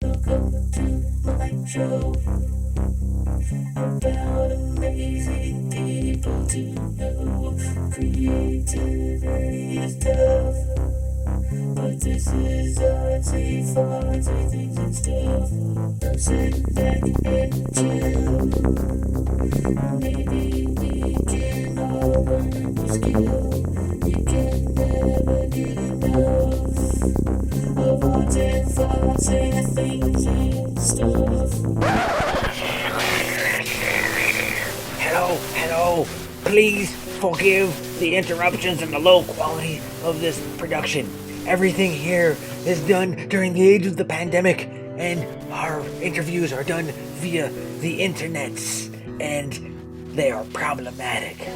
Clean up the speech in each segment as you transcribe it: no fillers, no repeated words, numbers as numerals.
Welcome to my show about amazing people to know. Creativity is tough, but this is Artsy Fartsy things and stuff. So sit back and chill. Maybe we can all learn a skill. You can never get enough of arts and thoughts and things and stuff. Hello. Please forgive the interruptions and the low quality of this production. Everything here is done during the age of the pandemic, and our interviews are done via the internets, and they are problematic.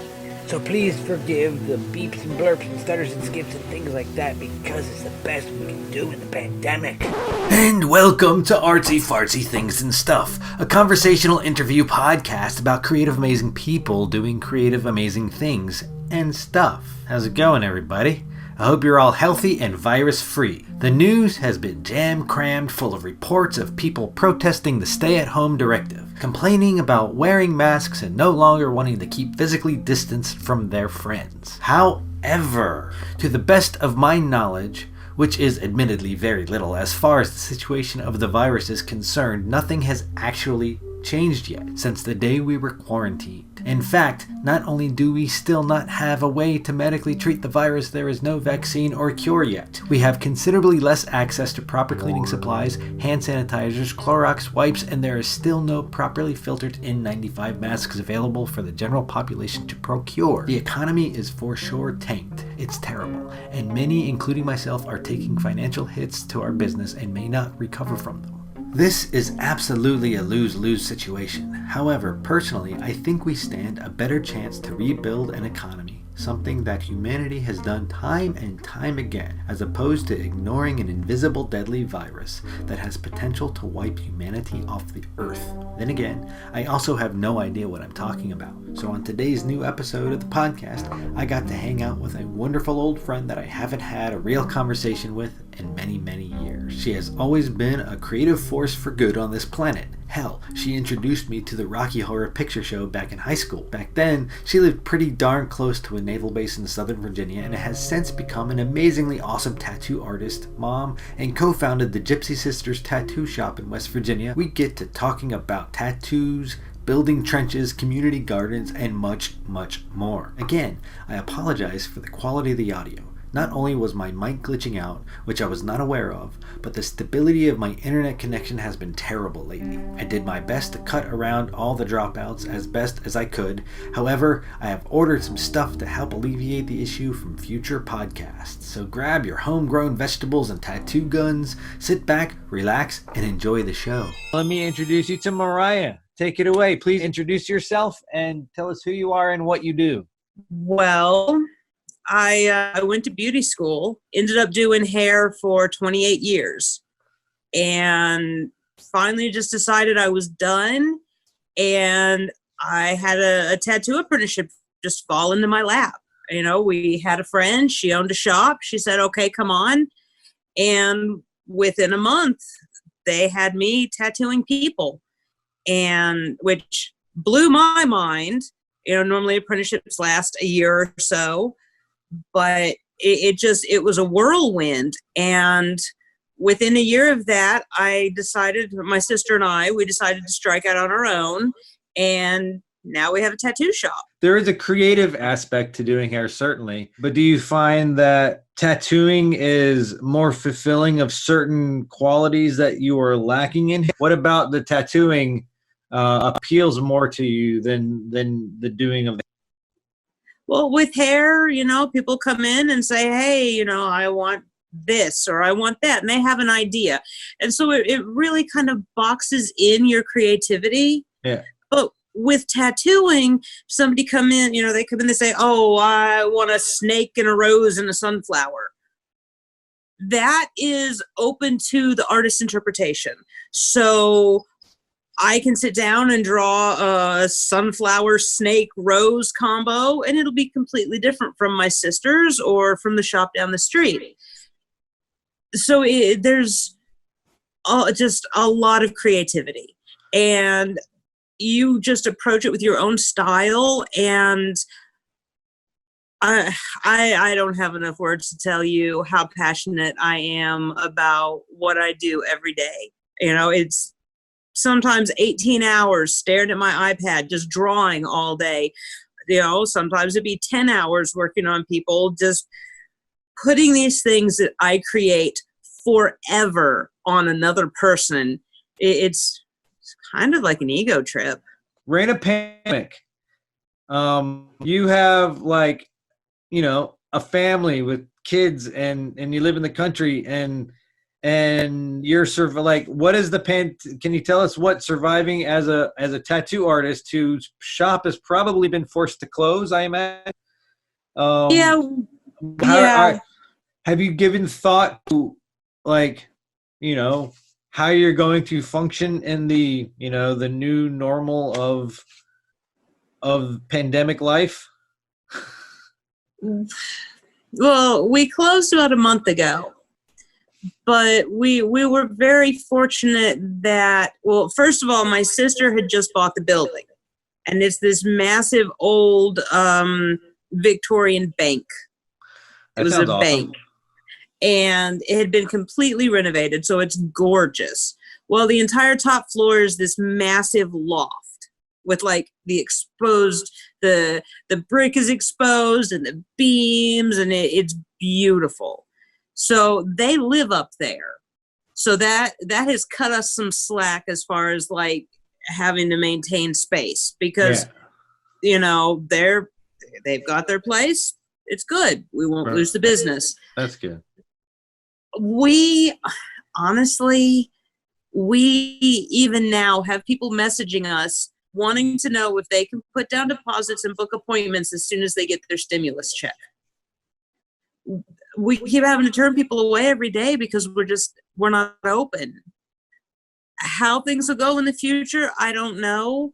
So please forgive the beeps and blurps and stutters and skips and things like that, because it's the best we can do in the pandemic. And welcome to Artsy Fartsy Things and Stuff, a conversational interview podcast about creative, amazing people doing creative, amazing things and stuff. How's it going, everybody? I hope you're all healthy and virus-free. The news has been jam-crammed full of reports of people protesting the stay-at-home directive, complaining about wearing masks and no longer wanting to keep physically distanced from their friends. However, to the best of my knowledge, which is admittedly very little as far as the situation of the virus is concerned, nothing has actually changed yet since the day we were quarantined. In fact, not only do we still not have a way to medically treat the virus, there is no vaccine or cure yet. We have considerably less access to proper cleaning supplies, hand sanitizers, Clorox wipes, and there is still no properly filtered N95 masks available for the general population to procure. The economy is for sure tanked. It's terrible, and many, including myself, are taking financial hits to our business and may not recover from them. This is absolutely a lose-lose situation. However, personally, I think we stand a better chance to rebuild an economy, something that humanity has done time and time again, as opposed to ignoring an invisible deadly virus that has potential to wipe humanity off the earth. Then again, I also have no idea what I'm talking about. So on today's new episode of the podcast, I got to hang out with a wonderful old friend that I haven't had a real conversation with in many, many years. She has always been a creative force for good on this planet. Hell, she introduced me to the Rocky Horror Picture Show back in high school. Back then, she lived pretty darn close to a naval base in Southern Virginia and has since become an amazingly awesome tattoo artist, mom, and co-founded the Gypsy Sisters Tattoo Shop in West Virginia. We get to talking about tattoos, building trenches, community gardens, and much, much more. Again, I apologize for the quality of the audio. Not only was my mic glitching out, which I was not aware of, but the stability of my internet connection has been terrible lately. I did my best to cut around all the dropouts as best as I could. However, I have ordered some stuff to help alleviate the issue from future podcasts. So grab your homegrown vegetables and tattoo guns, sit back, relax, and enjoy the show. Let me introduce you to Myria. Take it away. Please introduce yourself and tell us who you are and what you do. Well, I went to beauty school, ended up doing hair for 28 years, and finally just decided I was done. And I had a tattoo apprenticeship just fall into my lap. You know, we had a friend, she owned a shop. She said, okay, come on. And within a month, they had me tattooing people, and which blew my mind. You know, normally apprenticeships last a year or so. But it was a whirlwind. And within a year of that, my sister and I, we decided to strike out on our own. And now we have a tattoo shop. There is a creative aspect to doing hair, certainly. But do you find that tattooing is more fulfilling of certain qualities that you are lacking in? What about the tattooing appeals more to you than the doing of? Well, with hair, you know, people come in and say, hey, you know, I want this or I want that. And they have an idea. And so it really kind of boxes in your creativity. Yeah. But with tattooing, somebody come in, you know, they come in and say, oh, I want a snake and a rose and a sunflower. That is open to the artist's interpretation. So I can sit down and draw a sunflower, snake, rose combo, and it'll be completely different from my sister's or from the shop down the street. So there's just a lot of creativity, and you just approach it with your own style. And I don't have enough words to tell you how passionate I am about what I do every day. It's sometimes 18 hours staring at my iPad, just drawing all day. Sometimes it'd be 10 hours working on people, just putting these things that I create forever on another person. It's kind of like an ego trip. Reign of Panic. You have a family with kids and you live in the country and you're what is can you tell us what surviving as a tattoo artist whose shop has probably been forced to close, I imagine? Yeah. Have you given thought to how you're going to function in the the new normal of pandemic life? Well, we closed about a month ago, but we were very fortunate that, well, first of all, my sister had just bought the building, and it's this massive old Victorian bank. It was a bank, and it had been completely renovated, so it's gorgeous. Well, the entire top floor is this massive loft with the exposed, the brick is exposed and the beams, and it's beautiful. So they live up there. So that has cut us some slack as far as having to maintain space, because they've got their place. It's good. We won't lose the business. That's good. We even now have people messaging us wanting to know if they can put down deposits and book appointments as soon as they get their stimulus check. We keep having to turn people away every day because we're not open. How things will go in the future, I don't know.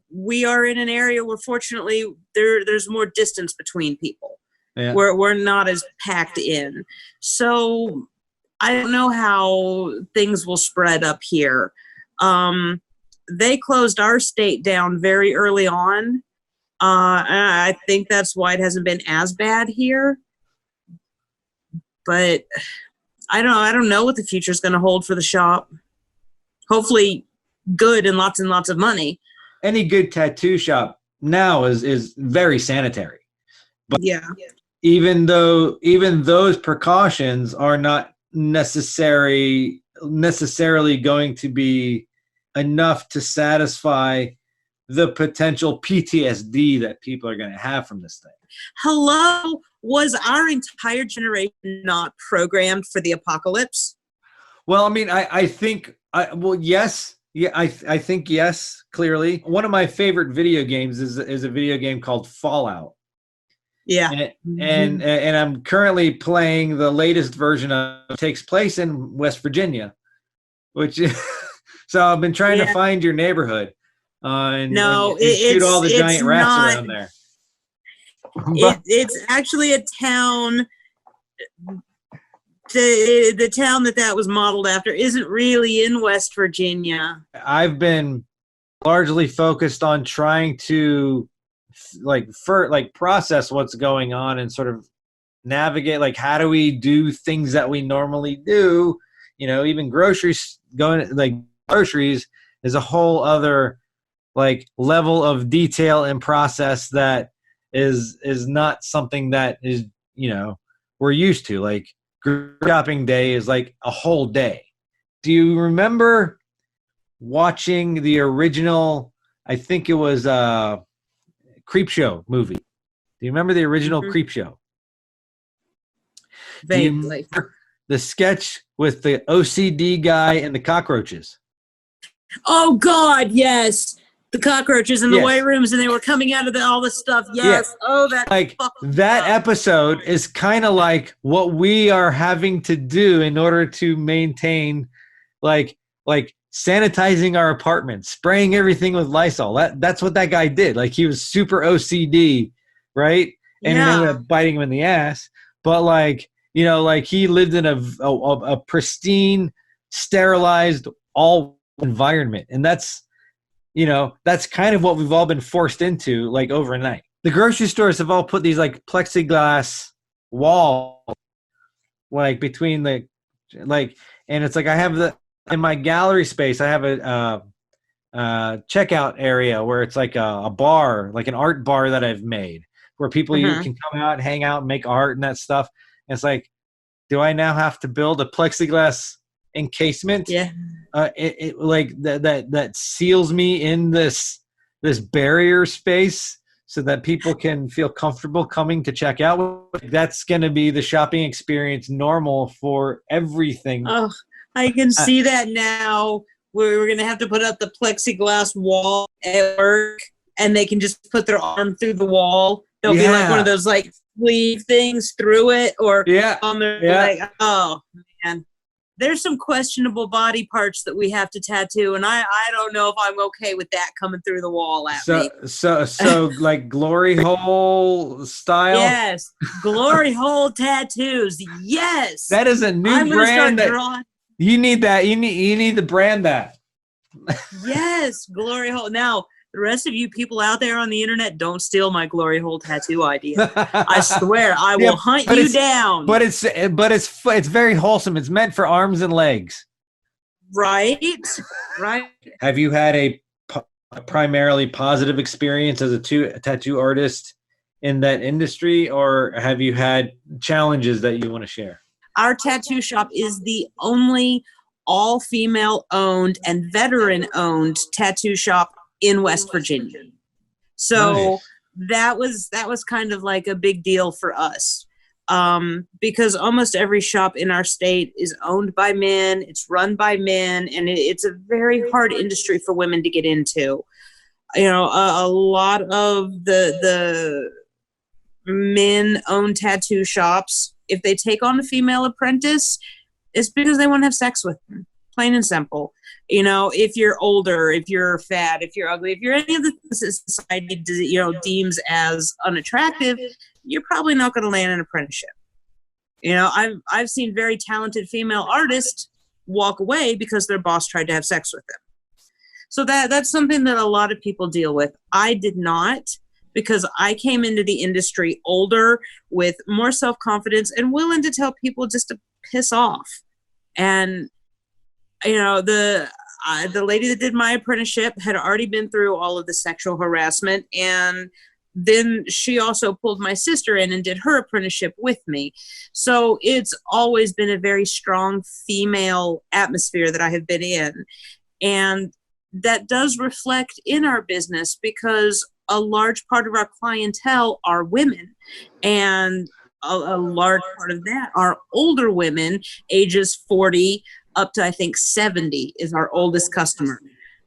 We are in an area where fortunately there's more distance between people. Yeah. We're not as packed in. So I don't know how things will spread up here. They closed our state down very early on. I think that's why it hasn't been as bad here. But I don't know what the future is going to hold for the shop. Hopefully good and lots of money. Any good tattoo shop now is very sanitary. But yeah. Even those precautions are not necessarily going to be enough to satisfy the potential PTSD that people are going to have from this thing. Hello, was our entire generation not programmed for the apocalypse? Well, I mean, I think, yes. Yeah, I think yes, clearly. One of my favorite video games is a video game called Fallout. Yeah. And I'm currently playing the latest version of it. Takes place in West Virginia, which so I've been trying to find your neighborhood and shoot all the giant rats around there. It's actually a town. The town that was modeled after isn't really in West Virginia. I've been largely focused on trying to process what's going on and sort of navigate, how do we do things that we normally do? Even groceries groceries is a whole other level of detail and process that is not something that is, we're used to. Shopping day is a whole day. Do you remember watching the original, I think it was Creepshow movie? Do you remember the original Creepshow? Vaguely. The sketch with the OCD guy and the cockroaches? Oh God, yes. The cockroaches in the white rooms, and they were coming out of all the stuff. Yes. Yeah. Oh, that episode is kind of like what we are having to do in order to maintain, sanitizing our apartment, spraying everything with Lysol. That's what that guy did. He was super OCD, right? And it ended up biting him in the ass. But he lived in a pristine, sterilized all environment. And that's kind of what we've all been forced into like overnight. The grocery stores have all put these like plexiglass walls like between the like, and it's like I have in my gallery space I have a checkout area where it's like a bar, like an art bar that I've made where people you can come out, hang out, and make art and that stuff. And it's like, do I now have to build a plexiglass encasement? Yeah. It like that seals me in this barrier space so that people can feel comfortable coming to check out. That's going to be the shopping experience normal for everything. Oh, I can see that now. We're going to have to put up the plexiglass wall at work, and they can just put their arm through the wall. There'll be like one of those like sleeve things through it, or on their like, oh man, there's some questionable body parts that we have to tattoo, and I don't know if I'm okay with that coming through the wall at me. So like glory hole style. Yes, glory hole tattoos. Yes, that is a new brand. You need that. You need to brand that. Yes, glory hole. Now, the rest of you people out there on the internet, don't steal my glory hole tattoo idea. I swear, I will hunt you down. But it's very wholesome. It's meant for arms and legs. Right. Have you had a primarily positive experience as a tattoo artist in that industry, or have you had challenges that you want to share? Our tattoo shop is the only all-female owned and veteran-owned tattoo shop in West Virginia. So that was kind of like a big deal for us, because almost every shop in our state is owned by men, it's run by men, and it's a very hard industry for women to get into. A lot of the men-owned tattoo shops, if they take on a female apprentice, it's because they want to have sex with them, plain and simple. If you're older, if you're fat, if you're ugly, if you're any of the things society deems as unattractive, you're probably not going to land an apprenticeship. I've seen very talented female artists walk away because their boss tried to have sex with them. So that's something that a lot of people deal with. I did not, because I came into the industry older with more self-confidence and willing to tell people just to piss off. And, the lady that did my apprenticeship had already been through all of the sexual harassment. And then she also pulled my sister in and did her apprenticeship with me. So it's always been a very strong female atmosphere that I have been in. And that does reflect in our business because a large part of our clientele are women, and a large part of that are older women, ages 40 up to, I think, 70 is our oldest customer.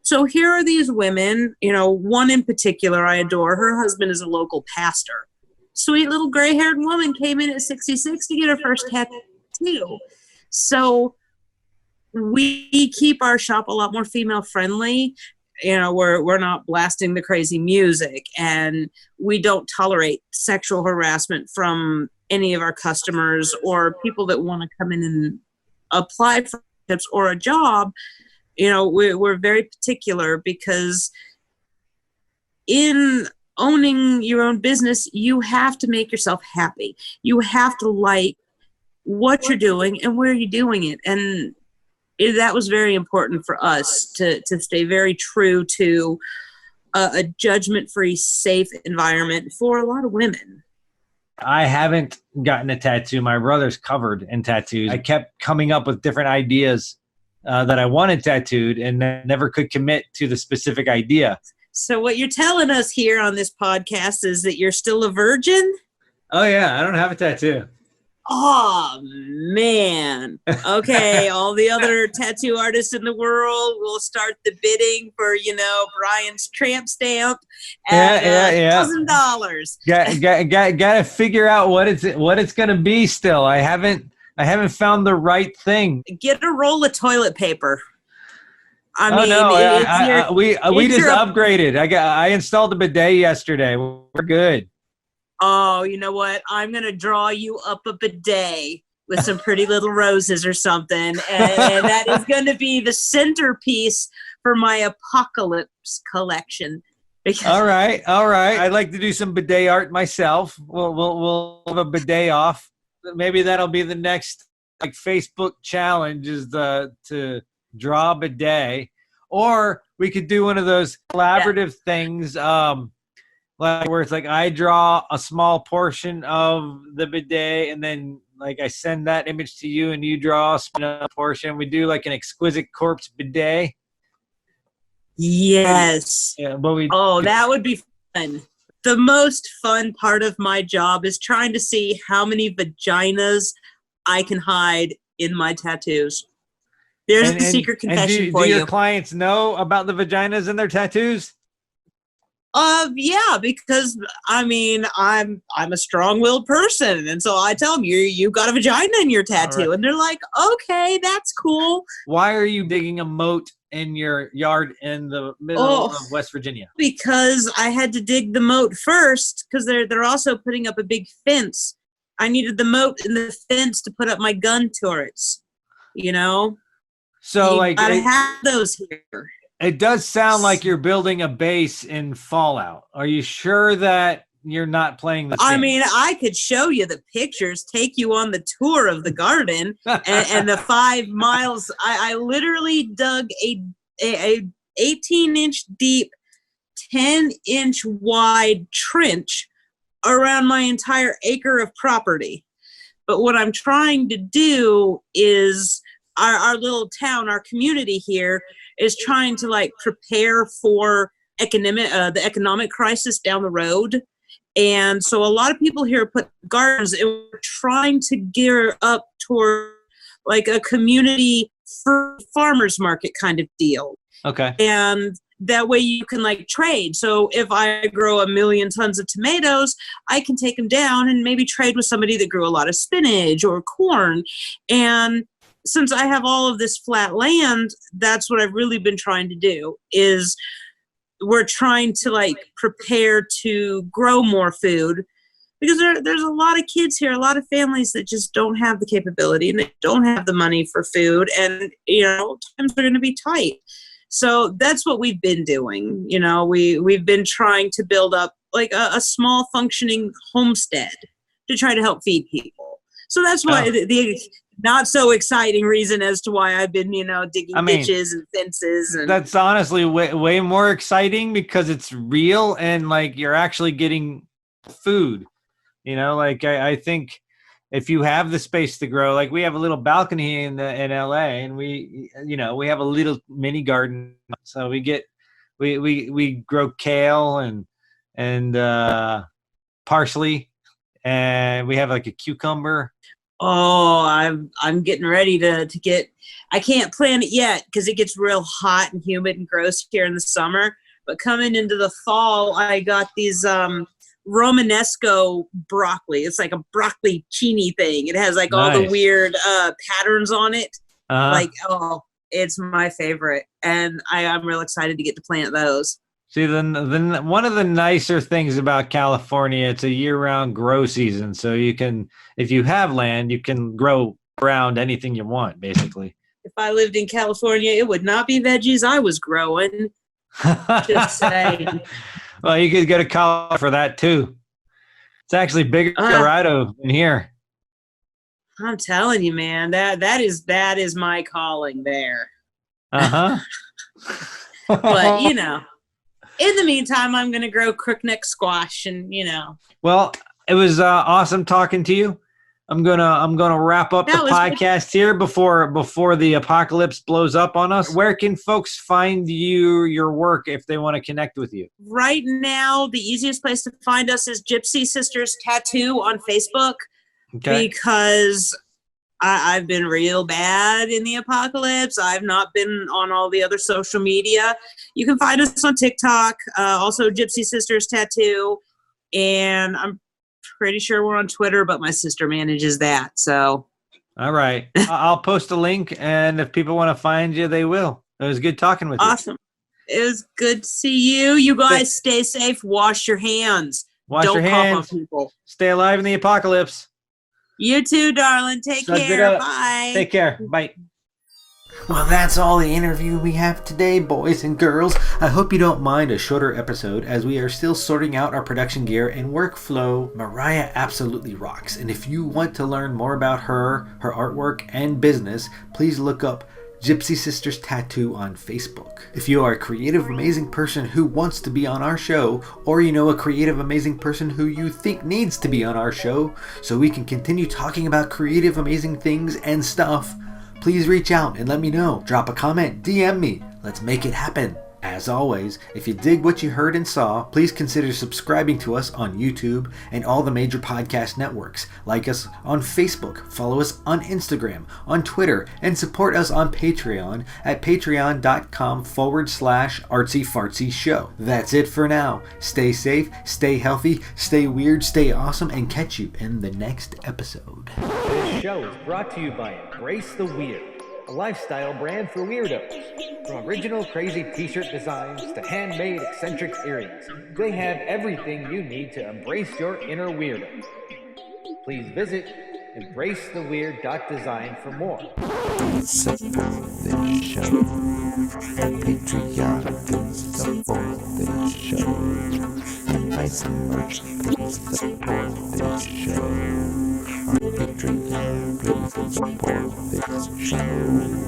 So here are these women, one in particular I adore. Her husband is a local pastor. Sweet little gray-haired woman came in at 66 to get her first tattoo. So we keep our shop a lot more female friendly. We're not blasting the crazy music, and we don't tolerate sexual harassment from any of our customers or people that want to come in and apply for tips or a job. We're very particular because in owning your own business, you have to make yourself happy. You have to like what you're doing and where you're doing it. And that was very important for us to stay very true to a judgment-free, safe environment for a lot of women. I haven't gotten a tattoo. My brother's covered in tattoos. I kept coming up with different ideas that I wanted tattooed and never could commit to the specific idea. So what you're telling us here on this podcast is that you're still a virgin? Oh, yeah. I don't have a tattoo. Oh, man. Okay, all the other tattoo artists in the world will start the bidding for, Brian's tramp stamp at $1,000. Got to figure out what it's going to be still. I haven't found the right thing. Get a roll of toilet paper. We just upgraded. I installed a bidet yesterday. We're good. Oh, you know what? I'm going to draw you up a bidet with some pretty little roses or something. And that is going to be the centerpiece for my apocalypse collection. Because All right. I'd like to do some bidet art myself. We'll have a bidet off. Maybe that'll be the next like Facebook challenge is to draw a bidet, or we could do one of those collaborative things, like where it's like I draw a small portion of the bidet, and then like I send that image to you, and you draw a small portion. We do like an exquisite corpse bidet. yes. Yeah, but That would be fun. The most fun part of my job is trying to see how many vaginas I can hide in my tattoos. There's the secret confession for you. Do your clients know about the vaginas in their tattoos? Yeah, because I mean, I'm a strong-willed person, and so I tell them you got a vagina in your tattoo, and they're like, okay, that's cool. Why are you digging a moat in your yard in the middle of West Virginia? Because I had to dig the moat first, because they're also putting up a big fence. I needed the moat and the fence to put up my gun turrets. You know, so I have those here. It does sound like you're building a base in Fallout. Are you sure that you're not playing the I mean, I could show you the pictures, take you on the tour of the garden and the 5 miles. I literally dug a 18-inch deep, 10-inch wide trench around my entire acre of property. But what I'm trying to do is our little town, our community here is trying to like prepare for the economic crisis down the road. And so a lot of people here put gardens, and we're trying to gear up toward like a community farmers market kind of deal. Okay. And that way you can like trade. So if I grow 1 million tons of tomatoes, I can take them down and maybe trade with somebody that grew a lot of spinach or corn. And since I have all of this flat land, that's what I've really been trying to do is we're trying to like prepare to grow more food, because there's a lot of kids here, a lot of families that just don't have the capability and they don't have the money for food, and times are going to be tight. So that's what we've been doing. We've been trying to build up like a small functioning homestead to try to help feed people. So that's why the not so exciting reason as to why I've been, digging ditches and fences. And that's honestly way more exciting because it's real and like you're actually getting food. I think if you have the space to grow, like we have a little balcony in LA, and we have a little mini garden. So we grow kale and parsley, and we have like a cucumber. Oh, I'm getting ready to get. I can't plant it yet because it gets real hot and humid and gross here in the summer. But coming into the fall, I got these Romanesco broccoli. It's like a broccolicini thing. It has like all the weird patterns on it. It's my favorite, and I'm real excited to get to plant those. See, then one of the nicer things about California, it's a year-round grow season. So you can, if you have land, you can grow around anything you want, basically. If I lived in California, it would not be veggies I was growing. Just saying. Well, you could go to Colorado for that too. It's actually bigger in Colorado than here. I'm telling you, man, that is my calling there. Uh-huh. But in the meantime, I'm going to grow crookneck squash and, Well, it was awesome talking to you. I'm gonna wrap up the podcast here before the apocalypse blows up on us. Where can folks find your work if they want to connect with you? Right now, the easiest place to find us is Gypsy Sisters Tattoo on Facebook. Okay. Because I've been real bad in the apocalypse. I've not been on all the other social media. You can find us on TikTok, also Gypsy Sisters Tattoo, and I'm pretty sure we're on Twitter, but my sister manages that. So, all right, I'll post a link, and if people want to find you, they will. It was good talking with you. Awesome. It was good to see you. You guys stay safe. Wash your hands. Wash your hands. Cough on people. Stay alive in the apocalypse. You too, darling. Take Suds it care. up. Bye. Take care. Bye. Well, that's all the interview we have today, boys and girls. I hope you don't mind a shorter episode as we are still sorting out our production gear and workflow. Myria absolutely rocks, and if you want to learn more about her artwork, and business, please look up Gypsy Sisters Tattoo on Facebook. If you are a creative, amazing person who wants to be on our show, or you know a creative, amazing person who you think needs to be on our show so we can continue talking about creative, amazing things and stuff, please reach out and let me know. Drop a comment, DM me. Let's make it happen. As always, if you dig what you heard and saw, please consider subscribing to us on YouTube and all the major podcast networks. Like us on Facebook, follow us on Instagram, on Twitter, and support us on Patreon at patreon.com/Artsy Fartsy Show. That's it for now. Stay safe, stay healthy, stay weird, stay awesome, and catch you in the next episode. This show is brought to you by Embrace the Weird, a lifestyle brand for weirdos. From original crazy t-shirt designs to handmade eccentric earrings, they have everything you need to embrace your inner weirdo. Please visit embracetheweird.design for more. Support this show. Patreon, please support this show. And buy some merch, please support this show. On Patreon, please support this show.